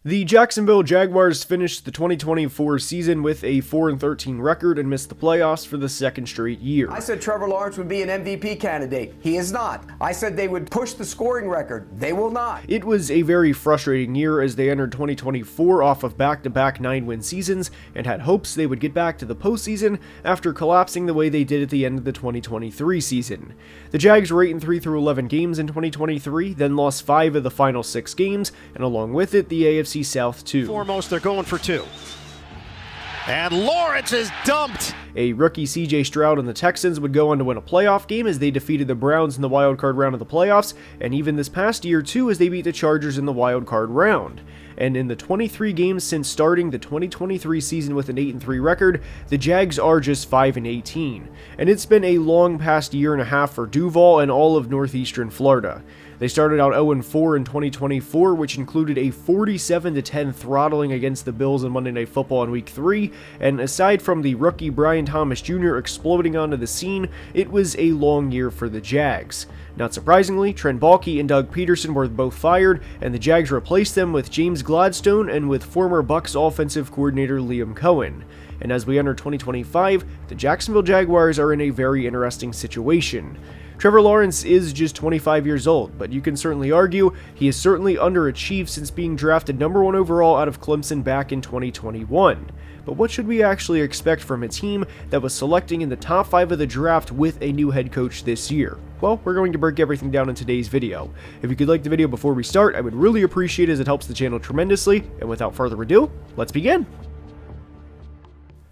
The Jacksonville Jaguars finished the 2024 season with a 4-13 record and missed the playoffs for the second straight year. I said Trevor Lawrence would be an MVP candidate. He is not. I said they would push the scoring record. They will not. It was a very frustrating year as they entered 2024 off of back-to-back 9-win seasons and had hopes they would get back to the postseason after collapsing the way they did at the end of the 2023 season. The Jags were 8-3 through 11 games in 2023, then lost 5 of the final 6 games, and along with it, the AFC South too. Foremost, they're going for 2. And Lawrence is dumped. A rookie CJ Stroud and the Texans would go on to win a playoff game as they defeated the Browns in the wildcard round of the playoffs, and even this past year too as they beat the Chargers in the wildcard round. And in the 23 games since starting the 2023 season with an 8-3 record, the Jags are just 5-18. And it's been a long past year and a half for Duval and all of northeastern Florida. They started out 0-4 in 2024, which included a 47-10 throttling against the Bills on Monday Night Football in Week 3, and aside from the rookie Brian Thomas Jr. exploding onto the scene, it was a long year for the Jags. Not surprisingly, Trent Baalke and Doug Peterson were both fired, and the Jags replaced them with James Gladstone and with former Bucs offensive coordinator Liam Cohen. And as we enter 2025, the Jacksonville Jaguars are in a very interesting situation. Trevor Lawrence is just 25 years old, but you can certainly argue he has certainly underachieved since being drafted number 1 overall out of Clemson back in 2021. But what should we actually expect from a team that was selecting in the top 5 of the draft with a new head coach this year? Well, we're going to break everything down in today's video. If you could like the video before we start, I would really appreciate it as it helps the channel tremendously, and without further ado, let's begin!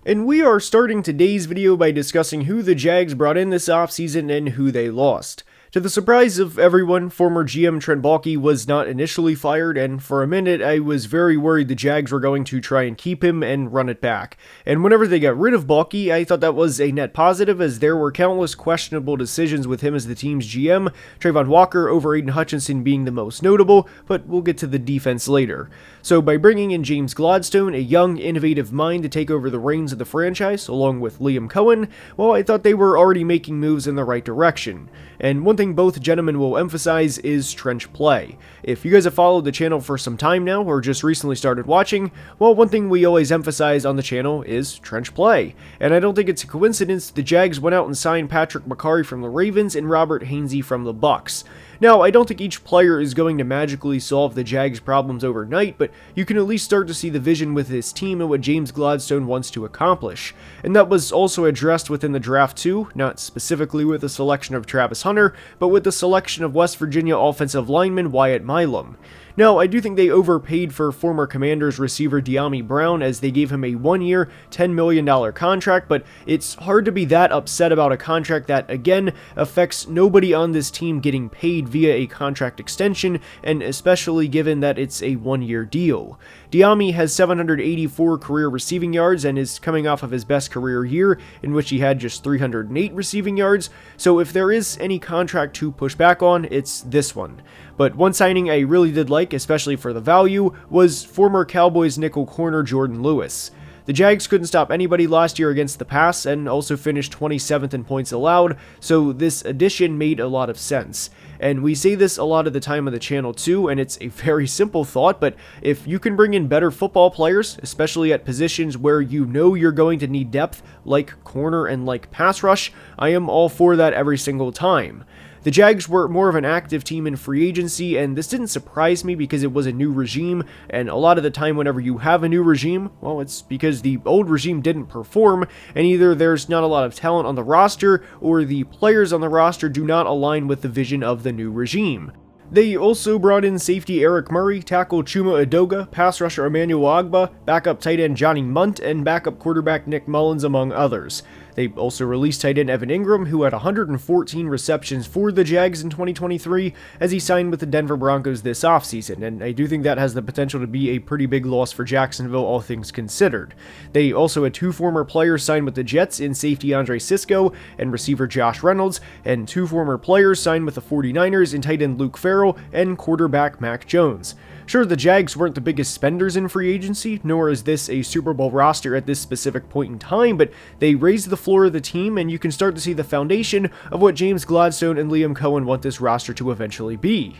And we are starting today's video by discussing who the Jags brought in this offseason and who they lost. To the surprise of everyone, former GM Trent Baalke was not initially fired, and for a minute I was very worried the Jags were going to try and keep him and run it back. And whenever they got rid of Baalke, I thought that was a net positive as there were countless questionable decisions with him as the team's GM, Trayvon Walker over Aiden Hutchinson being the most notable, but we'll get to the defense later. So by bringing in James Gladstone, a young, innovative mind to take over the reins of the franchise, along with Liam Cohen, well, I thought they were already making moves in the right direction. And one thing both gentlemen will emphasize is trench play. If you guys have followed the channel for some time now, or just recently started watching, well, one thing we always emphasize on the channel is trench play. And I don't think it's a coincidence the Jags went out and signed Patrick McCarry from the Ravens and Robert Hainsey from the Bucs. Now, I don't think each player is going to magically solve the Jags' problems overnight, but you can at least start to see the vision with this team and what James Gladstone wants to accomplish. And that was also addressed within the draft too, not specifically with the selection of Travis Hunter, but with the selection of West Virginia offensive lineman Wyatt Milam. Now, I do think they overpaid for former Commanders receiver Dyami Brown as they gave him a 1-year, $10 million contract, but it's hard to be that upset about a contract that, again, affects nobody on this team getting paid via a contract extension, and especially given that it's a 1-year deal. Dyami has 784 career receiving yards and is coming off of his best career year, in which he had just 308 receiving yards, so if there is any contract to push back on, it's this one. But one signing I really did like, especially for the value, was former Cowboys nickel corner Jordan Lewis. The Jags couldn't stop anybody last year against the pass and also finished 27th in points allowed, so this addition made a lot of sense. And we say this a lot of the time on the channel too, and it's a very simple thought, but if you can bring in better football players, especially at positions where you know you're going to need depth, like corner and like pass rush, I am all for that every single time. The Jags were more of an active team in free agency, and this didn't surprise me because it was a new regime, and a lot of the time whenever you have a new regime, well, it's because the old regime didn't perform, and either there's not a lot of talent on the roster, or the players on the roster do not align with the vision of the new regime. They also brought in safety Eric Murray, tackle Chuma Edoga, pass rusher Emmanuel Agba, backup tight end Johnny Munt, and backup quarterback Nick Mullins, among others. They also released tight end Evan Ingram, who had 114 receptions for the Jags in 2023, as he signed with the Denver Broncos this offseason, and I do think that has the potential to be a pretty big loss for Jacksonville, all things considered. They also had 2 former players signed with the Jets in safety Andre Sisco and receiver Josh Reynolds, and 2 former players signed with the 49ers in tight end Luke Farrell and quarterback Mac Jones. Sure, the Jags weren't the biggest spenders in free agency, nor is this a Super Bowl roster at this specific point in time, but they raised the floor of the team, and you can start to see the foundation of what James Gladstone and Liam Cohen want this roster to eventually be.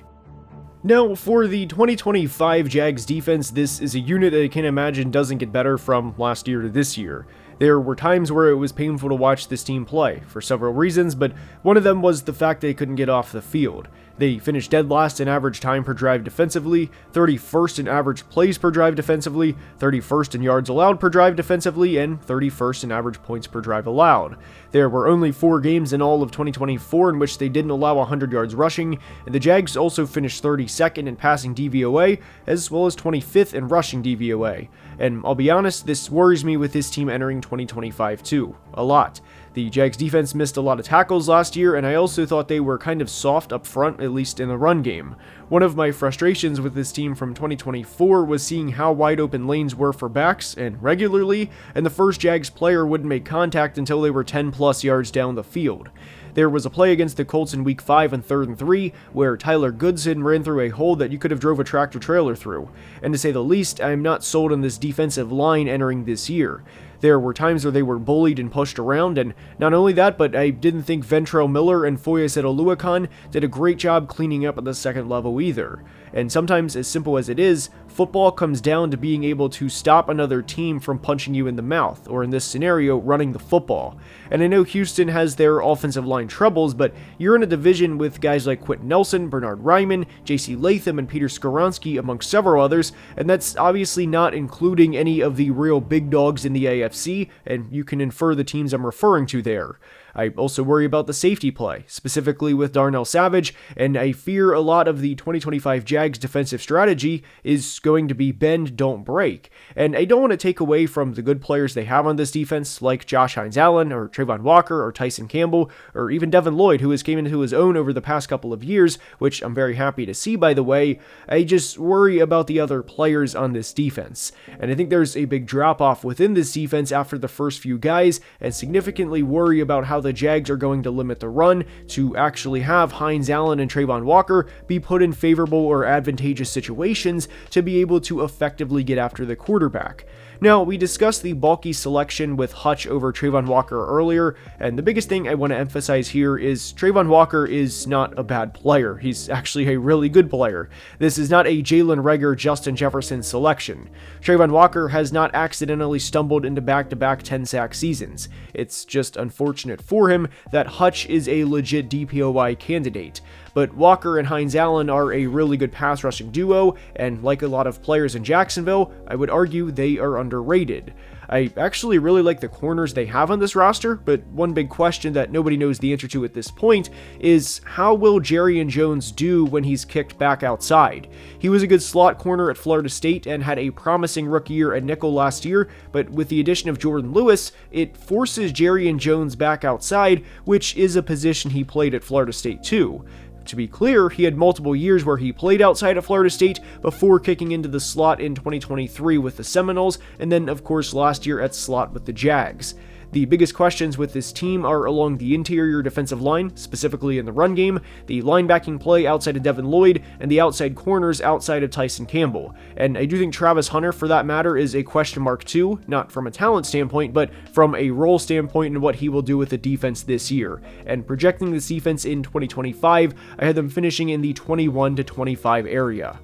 Now, for the 2025 Jags defense, this is a unit that I can imagine doesn't get better from last year to this year. There were times where it was painful to watch this team play, for several reasons, but one of them was the fact they couldn't get off the field. They finished dead last in average time per drive defensively, 31st in average plays per drive defensively, 31st in yards allowed per drive defensively, and 31st in average points per drive allowed. There were only 4 games in all of 2024 in which they didn't allow 100 yards rushing, and the Jags also finished 32nd in passing DVOA, as well as 25th in rushing DVOA. And I'll be honest, this worries me with this team entering 2025 too, a lot. The Jags defense missed a lot of tackles last year, and I also thought they were kind of soft up front, at least in the run game. One of my frustrations with this team from 2024 was seeing how wide open lanes were for backs, and regularly, and the first Jags player wouldn't make contact until they were 10 plus yards down the field. There was a play against the Colts in Week 5 on 3rd and 3, where Tyler Goodson ran through a hole that you could have drove a tractor trailer through, and to say the least, I'm not sold on this defensive line entering this year. There were times where they were bullied and pushed around, and not only that, but I didn't think Ventrell Miller and Foyesett Oluokun did a great job cleaning up at the second level either. And sometimes, as simple as it is, football comes down to being able to stop another team from punching you in the mouth, or in this scenario, running the football. And I know Houston has their offensive line troubles, but you're in a division with guys like Quentin Nelson, Bernard Ryman, J.C. Latham, and Peter Skoronski, amongst several others, and that's obviously not including any of the real big dogs in the AFC, and you can infer the teams I'm referring to there. I also worry about the safety play, specifically with Darnell Savage, and I fear a lot of the 2025 Jags defensive strategy is going to be bend, don't break. And I don't want to take away from the good players they have on this defense, like Josh Hines-Allen, or Trayvon Walker, or Tyson Campbell, or even Devin Lloyd, who has came into his own over the past couple of years, which I'm very happy to see, by the way. I just worry about the other players on this defense. And I think there's a big drop-off within this defense after the first few guys, and significantly worry about how the Jags are going to limit the run to actually have Hines-Allen and Trayvon Walker be put in favorable or advantageous situations to be able to effectively get after the quarterback. Now, we discussed the bulky selection with Hutch over Trayvon Walker earlier, and the biggest thing I want to emphasize here is Trayvon Walker is not a bad player. He's actually a really good player. This is not a Jalen Reagor, Justin Jefferson selection. Trayvon Walker has not accidentally stumbled into back-to-back 10-sack seasons. It's just unfortunate for him that Hutch is a legit DPOY candidate. But Walker and Hines-Allen are a really good pass rushing duo, and like a lot of players in Jacksonville, I would argue they are underrated. I actually really like the corners they have on this roster, but one big question that nobody knows the answer to at this point is how will Jarrian Jones do when he's kicked back outside? He was a good slot corner at Florida State and had a promising rookie year at nickel last year, but with the addition of Jordan Lewis, it forces Jarrian Jones back outside, which is a position he played at Florida State too. To be clear, he had multiple years where he played outside of Florida State before kicking into the slot in 2023 with the Seminoles, and then of course last year at slot with the Jags. The biggest questions with this team are along the interior defensive line, specifically in the run game, the linebacking play outside of Devin Lloyd, and the outside corners outside of Tyson Campbell. And I do think Travis Hunter, for that matter, is a question mark too, not from a talent standpoint, but from a role standpoint and what he will do with the defense this year. And projecting this defense in 2025, I had them finishing in the 21 to 25 area.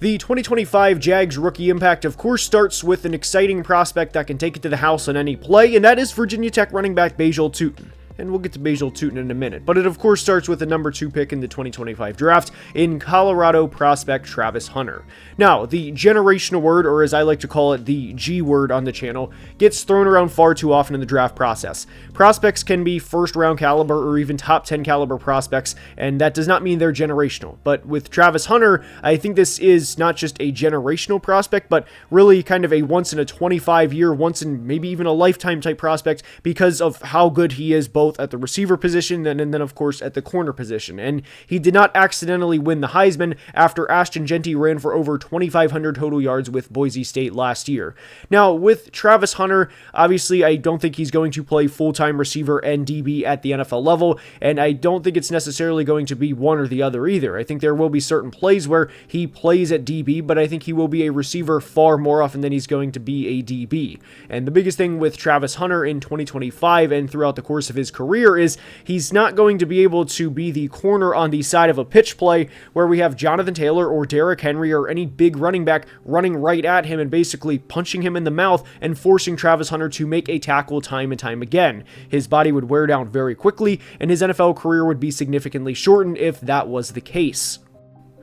The 2025 Jags rookie impact, of course, starts with an exciting prospect that can take it to the house on any play, and that is Virginia Tech running back Bajel Tutin. And we'll get to Bajel Tutin in a minute, but it of course starts with the number 2 pick in the 2025 draft in Colorado prospect Travis Hunter. Now, the generational word, or as I like to call it, the G word on the channel, gets thrown around far too often in the draft process. Prospects can be first round caliber or even top 10 caliber prospects, and that does not mean they're generational. But with Travis Hunter, I think this is not just a generational prospect, but really kind of a once in a 25 year, once in maybe even a lifetime type prospect because of how good he is both at the receiver position and then of course at the corner position. And he did not accidentally win the Heisman after Ashton Jeanty ran for over 2,500 total yards with Boise State last year. Now, with Travis Hunter, obviously I don't think he's going to play full-time receiver and DB at the NFL level, and I don't think it's necessarily going to be one or the other either. I think there will be certain plays where he plays at DB, but I think he will be a receiver far more often than he's going to be a DB. And the biggest thing with Travis Hunter in 2025 and throughout the course of his career is he's not going to be able to be the corner on the side of a pitch play where we have Jonathan Taylor or Derrick Henry or any big running back running right at him and basically punching him in the mouth and forcing Travis Hunter to make a tackle time and time again. His body would wear down very quickly, and his NFL career would be significantly shortened if that was the case.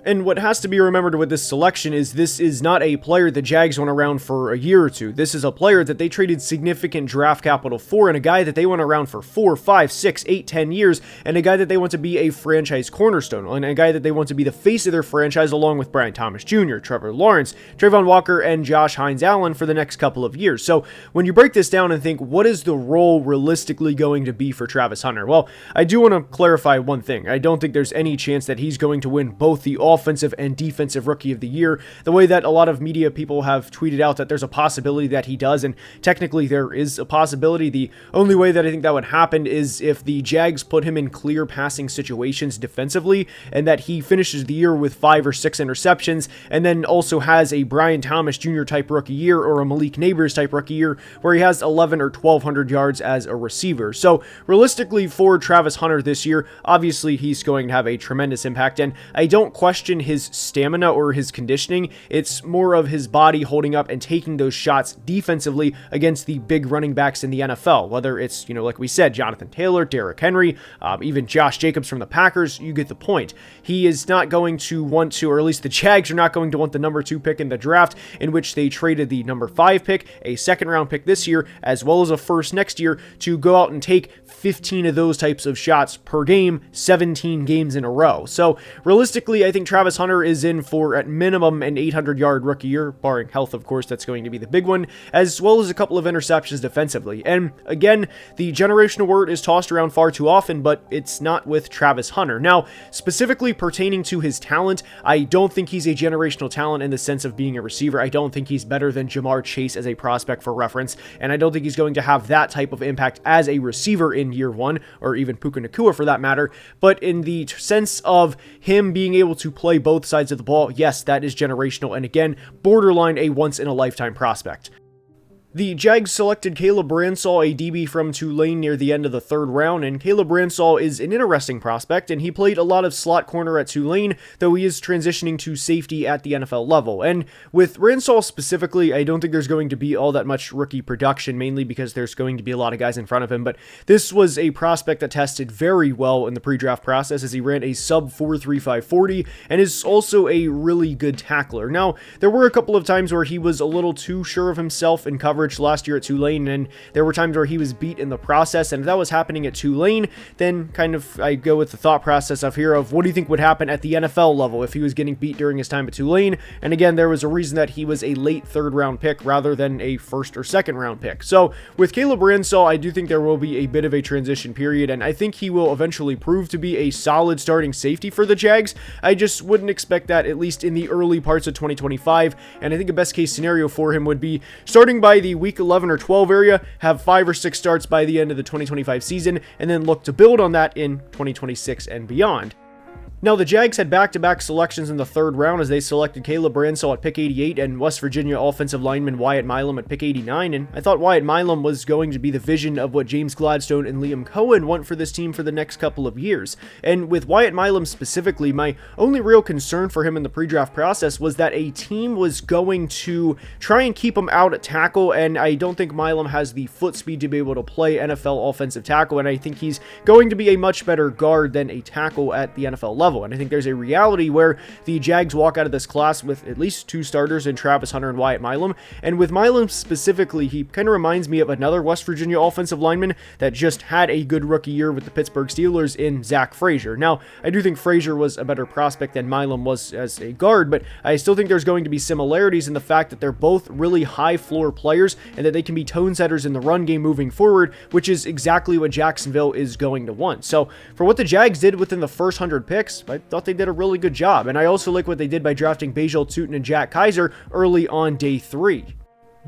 And what has to be remembered with this selection is this is not a player the Jags went around for a year or two. This is a player that they traded significant draft capital for, and a guy that they went around for 4, 5, 6, 8, 10 years, and a guy that they want to be a franchise cornerstone, and a guy that they want to be the face of their franchise along with Brian Thomas Jr., Trevor Lawrence, Trayvon Walker, and Josh Hines-Allen for the next couple of years. So when you break this down and think, what is the role realistically going to be for Travis Hunter? Well, I do want to clarify one thing. I don't think there's any chance that he's going to win both the offensive and defensive rookie of the year, the way that a lot of media people have tweeted out that there's a possibility that he does, and technically there is a possibility. The only way that I think that would happen is if the Jags put him in clear passing situations defensively, and that he finishes the year with 5 or 6 interceptions, and then also has a Brian Thomas Jr. type rookie year or a Malik Neighbors type rookie year where he has 11 or 1,200 yards as a receiver. So realistically for Travis Hunter this year, obviously he's going to have a tremendous impact, and I don't question his stamina or his conditioning. It's more of his body holding up and taking those shots defensively against the big running backs in the NFL, whether it's, like we said, Jonathan Taylor, Derrick Henry, even Josh Jacobs from the Packers. You get the point. He is not going to want to, or at least the Jags are not going to want the number 2 pick in the draft, in which they traded the number 5 pick, a second-round pick this year, as well as a first next year, to go out and take 15 of those types of shots per game, 17 games in a row. So realistically, I think Travis Hunter is in for at minimum an 800-yard rookie year, barring health, of course. That's going to be the big one, as well as a couple of interceptions defensively. And again, the generational word is tossed around far too often, but it's not with Travis Hunter. Now, specifically pertaining to his talent, I don't think he's a generational talent in the sense of being a receiver. I don't think he's better than Jamar Chase as a prospect for reference, and I don't think he's going to have that type of impact as a receiver in year 1, or even Puka Nacua for that matter. But in the sense of him being able to play both sides of the ball, yes, that is generational, and again, borderline a once-in-a-lifetime prospect. The Jags selected Caleb Bransall, a DB from Tulane, near the end of the 3rd round, and Caleb Bransall is an interesting prospect, and he played a lot of slot corner at Tulane, though he is transitioning to safety at the NFL level. And with Bransall specifically, I don't think there's going to be all that much rookie production, mainly because there's going to be a lot of guys in front of him, but this was a prospect that tested very well in the pre-draft process as he ran a sub 4.35 40 and is also a really good tackler. Now, there were a couple of times where he was a little too sure of himself in coverage last year at Tulane, and there were times where he was beat in the process, and if that was happening at Tulane, then kind of I go with the thought process of what do you think would happen at the NFL level if he was getting beat during his time at Tulane? And again, there was a reason that he was a late 3rd round pick rather than a 1st or 2nd round pick. So with Caleb Bransall, I do think there will be a bit of a transition period, and I think he will eventually prove to be a solid starting safety for the Jags. I just wouldn't expect that, at least in the early parts of 2025, and I think a best case scenario for him would be starting by the week 11 or 12 area, have 5 or 6 starts by the end of the 2025 season, and then look to build on that in 2026 and beyond. Now, the Jags had back-to-back selections in the 3rd round as they selected Caleb Bransall at pick 88 and West Virginia offensive lineman Wyatt Milam at pick 89, and I thought Wyatt Milam was going to be the vision of what James Gladstone and Liam Cohen want for this team for the next couple of years. And with Wyatt Milam specifically, my only real concern for him in the pre-draft process was that a team was going to try and keep him out at tackle, and I don't think Milam has the foot speed to be able to play NFL offensive tackle, and I think he's going to be a much better guard than a tackle at the NFL level. And I think there's a reality where the Jags walk out of this class with at least 2 starters in Travis Hunter and Wyatt Milam. And with Milam specifically, he kind of reminds me of another West Virginia offensive lineman that just had a good rookie year with the Pittsburgh Steelers in Zach Frazier. Now, I do think Frazier was a better prospect than Milam was as a guard, but I still think there's going to be similarities in the fact that they're both really high floor players and that they can be tone setters in the run game moving forward, which is exactly what Jacksonville is going to want. So for what the Jags did within the first 100 picks, I thought they did a really good job, and I also like what they did by drafting Bajal Tootin and Jack Kaiser early on day 3.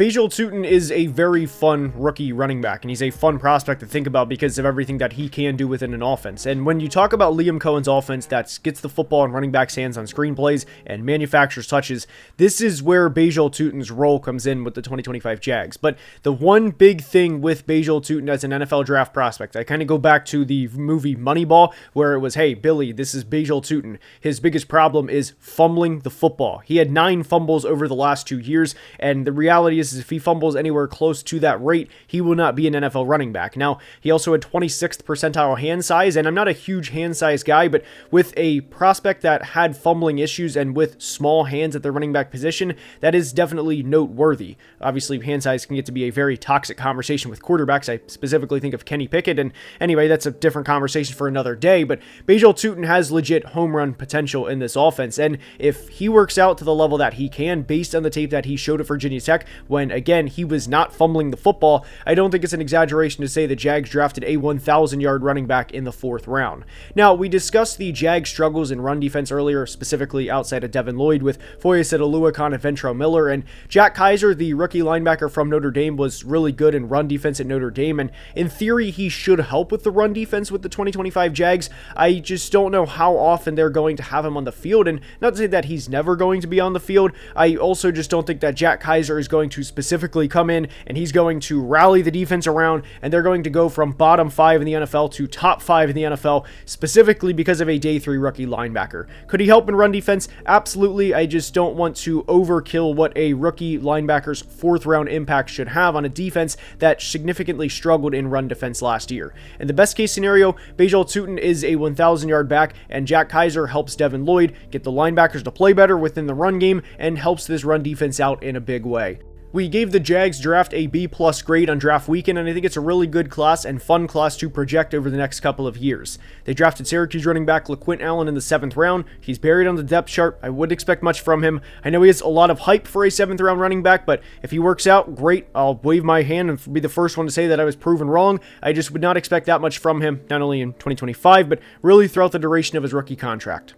Bajal Tootin is a very fun rookie running back, and he's a fun prospect to think about because of everything that he can do within an offense. And when you talk about Liam Cohen's offense that gets the football in running backs' hands on screenplays and manufactures touches, this is where Bajal Tootin's role comes in with the 2025 Jags. But the one big thing with Bajal Tootin as an NFL draft prospect, I kind of go back to the movie Moneyball, where it was, hey, Billy, this is Bajal Tootin. His biggest problem is fumbling the football. He had 9 fumbles over the last 2 years, and the reality is if he fumbles anywhere close to that rate, he will not be an NFL running back. Now, he also had 26th percentile hand size, and I'm not a huge hand size guy, but with a prospect that had fumbling issues and with small hands at the running back position, that is definitely noteworthy. Obviously, hand size can get to be a very toxic conversation with quarterbacks. I specifically think of Kenny Pickett, and anyway, that's a different conversation for another day, but Bajal Tootin has legit home run potential in this offense, and if he works out to the level that he can, based on the tape that he showed at Virginia Tech, when, again, he was not fumbling the football, I don't think it's an exaggeration to say the Jags drafted a 1,000-yard running back in the 4th round. Now, we discussed the Jags' struggles in run defense earlier, specifically outside of Devin Lloyd with Foye Oluokun and Ventrell Miller, and Jack Kaiser, the rookie linebacker from Notre Dame, was really good in run defense at Notre Dame, and in theory, he should help with the run defense with the 2025 Jags. I just don't know how often they're going to have him on the field, and not to say that he's never going to be on the field, I also just don't think that Jack Kaiser is going to specifically come in and he's going to rally the defense around and they're going to go from bottom 5 in the NFL to top 5 in the NFL specifically because of a day 3 rookie linebacker. Could he help in run defense? Absolutely. I just don't want to overkill what a rookie linebacker's 4th round impact should have on a defense that significantly struggled in run defense last year. In the best case scenario, Bajal Tootin is a 1,000-yard back and Jack Kaiser helps Devin Lloyd get the linebackers to play better within the run game and helps this run defense out in a big way. We gave the Jags draft a B+ grade on draft weekend, and I think it's a really good class and fun class to project over the next couple of years. They drafted Syracuse running back LaQuint Allen in the 7th round. He's buried on the depth chart. I wouldn't expect much from him. I know he has a lot of hype for a 7th round running back, but if he works out, great. I'll wave my hand and be the first one to say that I was proven wrong. I just would not expect that much from him, not only in 2025, but really throughout the duration of his rookie contract.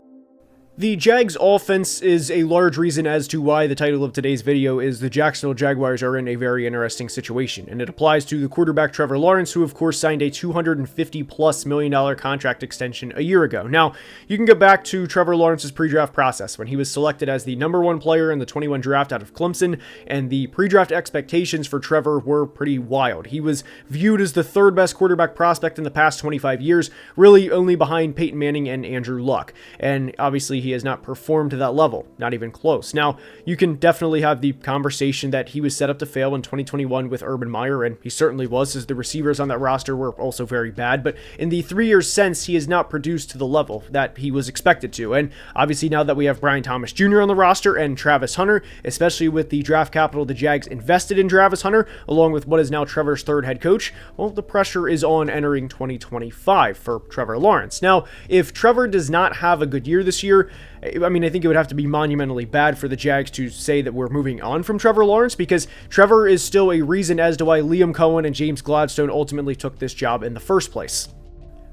The Jags offense is a large reason as to why the title of today's video is the Jacksonville Jaguars are in a very interesting situation, and it applies to the quarterback Trevor Lawrence, who of course signed a $250+ million contract extension a year ago. Now, you can go back to Trevor Lawrence's pre-draft process when he was selected as the number 1 player in the 21 draft out of Clemson, and the pre-draft expectations for Trevor were pretty wild. He was viewed as the 3rd best quarterback prospect in the past 25 years, really only behind Peyton Manning and Andrew Luck, and obviously he has not performed to that level, not even close. Now, you can definitely have the conversation that he was set up to fail in 2021 with Urban Meyer, and he certainly was, as the receivers on that roster were also very bad, but in the 3 years since, he has not produced to the level that he was expected to, and obviously now that we have Brian Thomas Jr. on the roster and Travis Hunter, especially with the draft capital the Jags invested in Travis Hunter, along with what is now Trevor's 3rd head coach, well, the pressure is on entering 2025 for Trevor Lawrence. Now, if Trevor does not have a good year this year, I mean, I think it would have to be monumentally bad for the Jags to say that we're moving on from Trevor Lawrence, because Trevor is still a reason as to why Liam Cohen and James Gladstone ultimately took this job in the first place.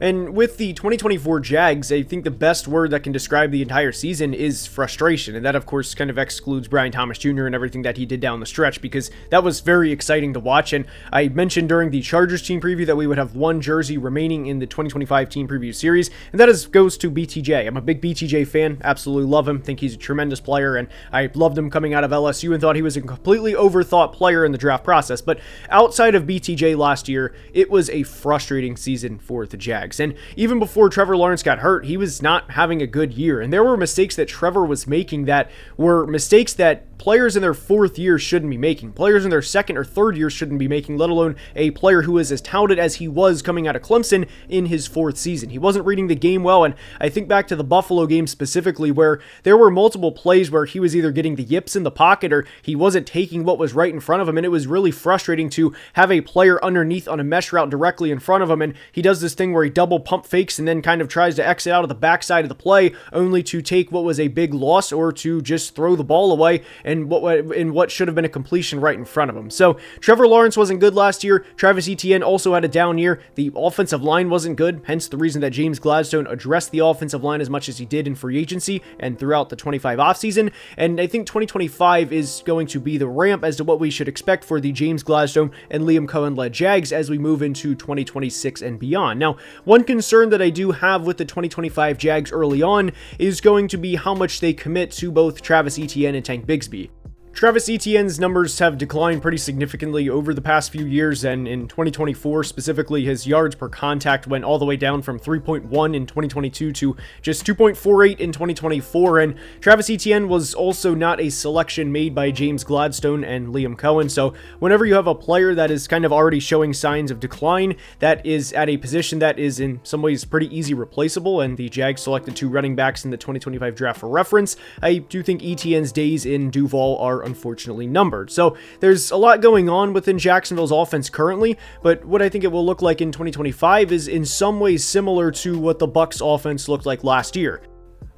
And with the 2024 Jags, I think the best word that can describe the entire season is frustration. And that, of course, kind of excludes Brian Thomas Jr. and everything that he did down the stretch, because that was very exciting to watch. And I mentioned during the Chargers team preview that we would have 1 jersey remaining in the 2025 team preview series, and that goes to BTJ. I'm a big BTJ fan, absolutely love him, think he's a tremendous player, and I loved him coming out of LSU and thought he was a completely overthought player in the draft process. But outside of BTJ last year, it was a frustrating season for the Jags. And even before Trevor Lawrence got hurt, he was not having a good year. And there were mistakes that Trevor was making that were mistakes that players in their 4th year shouldn't be making. Players in their 2nd or 3rd year shouldn't be making, let alone a player who is as touted as he was coming out of Clemson in his 4th season. He wasn't reading the game well, and I think back to the Buffalo game specifically, where there were multiple plays where he was either getting the yips in the pocket or he wasn't taking what was right in front of him, and it was really frustrating to have a player underneath on a mesh route directly in front of him, and he does this thing where he double pump fakes and then kind of tries to exit out of the backside of the play, only to take what was a big loss or to just throw the ball away in what should have been a completion right in front of him. So Trevor Lawrence wasn't good last year. Travis Etienne also had a down year. The offensive line wasn't good, hence the reason that James Gladstone addressed the offensive line as much as he did in free agency and throughout the 25 offseason. And I think 2025 is going to be the ramp as to what we should expect for the James Gladstone and Liam Cohen-led Jags as we move into 2026 and beyond. Now, one concern that I do have with the 2025 Jags early on is going to be how much they commit to both Travis Etienne and Tank Bigsby. Travis Etienne's numbers have declined pretty significantly over the past few years, and in 2024 specifically, his yards per contact went all the way down from 3.1 in 2022 to just 2.48 in 2024, and Travis Etienne was also not a selection made by James Gladstone and Liam Cohen, so whenever you have a player that is kind of already showing signs of decline, that is at a position that is in some ways pretty easy replaceable, and the Jags selected 2 running backs in the 2025 draft for reference, I do think Etienne's days in Duval are unfortunately numbered. So there's a lot going on within Jacksonville's offense currently, but what I think it will look like in 2025 is in some ways similar to what the Bucs offense looked like last year.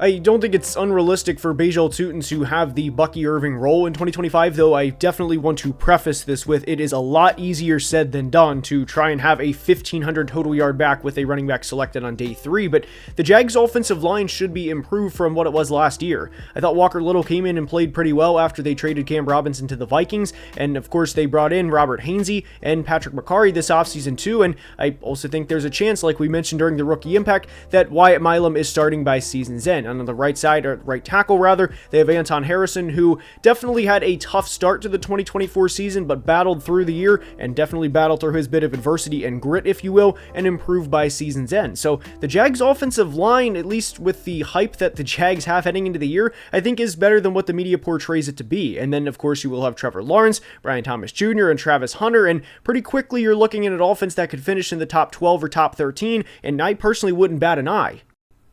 I don't think it's unrealistic for Bajal Tutin to have the Bucky Irving role in 2025, though I definitely want to preface this with it is a lot easier said than done to try and have a 1,500 total yard back with a running back selected on day 3, but the Jags' offensive line should be improved from what it was last year. I thought Walker Little came in and played pretty well after they traded Cam Robinson to the Vikings, and of course they brought in Robert Hainsey and Patrick McCarry this offseason too, and I also think there's a chance, like we mentioned during the rookie impact, that Wyatt Milam is starting by season's end. On the right side, or right tackle rather, they have Anton Harrison, who definitely had a tough start to the 2024 season, but battled through the year and definitely battled through his bit of adversity and grit, if you will, and improved by season's end. So the Jags offensive line, at least with the hype that the Jags have heading into the year, I think is better than what the media portrays it to be. And then of course you will have Trevor Lawrence, Brian Thomas Jr., and Travis Hunter, and pretty quickly you're looking at an offense that could finish in the top 12 or top 13, and I personally wouldn't bat an eye.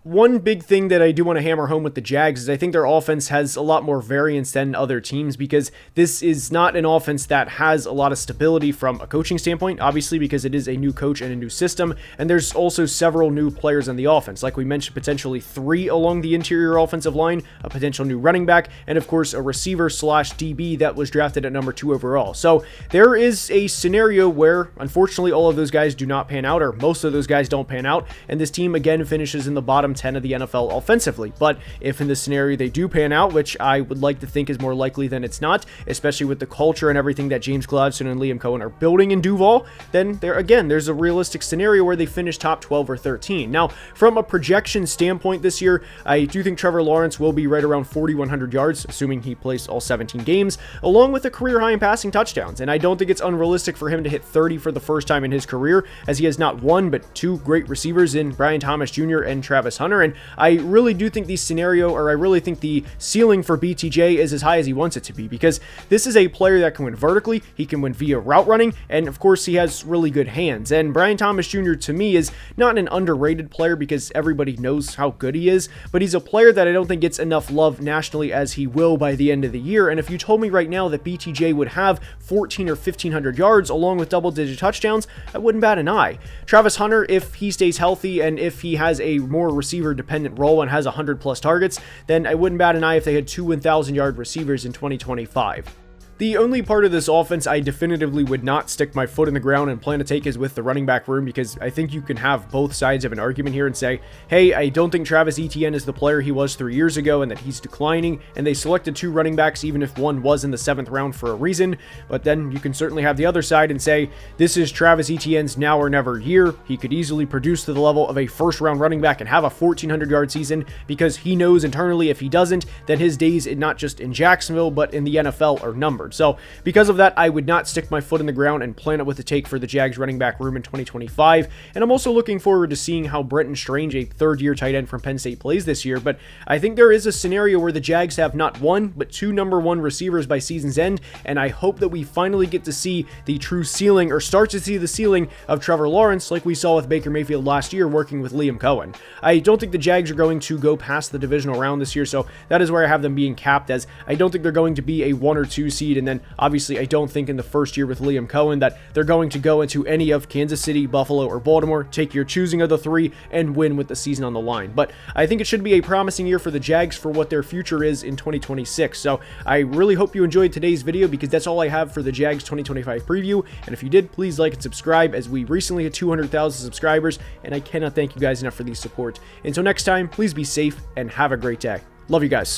One big thing that I do want to hammer home with the Jags is I think their offense has a lot more variance than other teams, because this is not an offense that has a lot of stability from a coaching standpoint, obviously because it is a new coach and a new system, and there's also several new players on the offense. Like we mentioned, potentially 3 along the interior offensive line, a potential new running back, and of course a receiver / DB that was drafted at number 2 overall. So there is a scenario where unfortunately all of those guys do not pan out, or most of those guys don't pan out, and this team again finishes in the bottom 10 of the NFL offensively. But if in this scenario they do pan out, which I would like to think is more likely than it's not, especially with the culture and everything that James Gladstone and Liam Cohen are building in Duval, then there's a realistic scenario where they finish top 12 or 13. Now, from a projection standpoint this year, I do think Trevor Lawrence will be right around 4,100 yards, assuming he plays all 17 games, along with a career high in passing touchdowns. And I don't think it's unrealistic for him to hit 30 for the first time in his career, as he has not one but 2 great receivers in Brian Thomas Jr. and Travis Hunter. And I really do think I really think the ceiling for BTJ is as high as he wants it to be, because this is a player that can win vertically, he can win via route running, and of course he has really good hands. And Brian Thomas Jr. to me is not an underrated player because everybody knows how good he is, but he's a player that I don't think gets enough love nationally as he will by the end of the year. And if you told me right now that BTJ would have 14 or 1,500 yards along with double-digit touchdowns, I wouldn't bat an eye. Travis Hunter, if he stays healthy and if he has a more receiver-dependent role and has 100+ targets, then I wouldn't bat an eye if they had 2 1,000-yard receivers in 2025. The only part of this offense I definitively would not stick my foot in the ground and plan to take is with the running back room, because I think you can have both sides of an argument here and say, hey, I don't think Travis Etienne is the player he was 3 years ago and that he's declining, and they selected 2 running backs even if one was in the 7th round for a reason. But then you can certainly have the other side and say, this is Travis Etienne's now or never year. He could easily produce to the level of a first-round running back and have a 1,400-yard season, because he knows internally if he doesn't, then his days not just in Jacksonville but in the NFL are numbered. So because of that, I would not stick my foot in the ground and plan it with a take for the Jags running back room in 2025. And I'm also looking forward to seeing how Brenton Strange, a 3rd-year tight end from Penn State, plays this year. But I think there is a scenario where the Jags have not 1, but 2 number 1 receivers by season's end. And I hope that we finally get to see the true ceiling, or start to see the ceiling of Trevor Lawrence, like we saw with Baker Mayfield last year working with Liam Cohen. I don't think the Jags are going to go past the divisional round this year, so that is where I have them being capped, as I don't think they're going to be a 1 or 2 seed And then obviously I don't think in the first year with Liam Cohen that they're going to go into any of Kansas City, Buffalo, or Baltimore, take your choosing of the three, and win with the season on the line. But I think it should be a promising year for the Jags for what their future is in 2026. So I really hope you enjoyed today's video, because that's all I have for the Jags 2025 preview. And if you did, please like and subscribe, as we recently hit 200,000 subscribers, and I cannot thank you guys enough for the support. Until next time, please be safe and have a great day. Love you guys.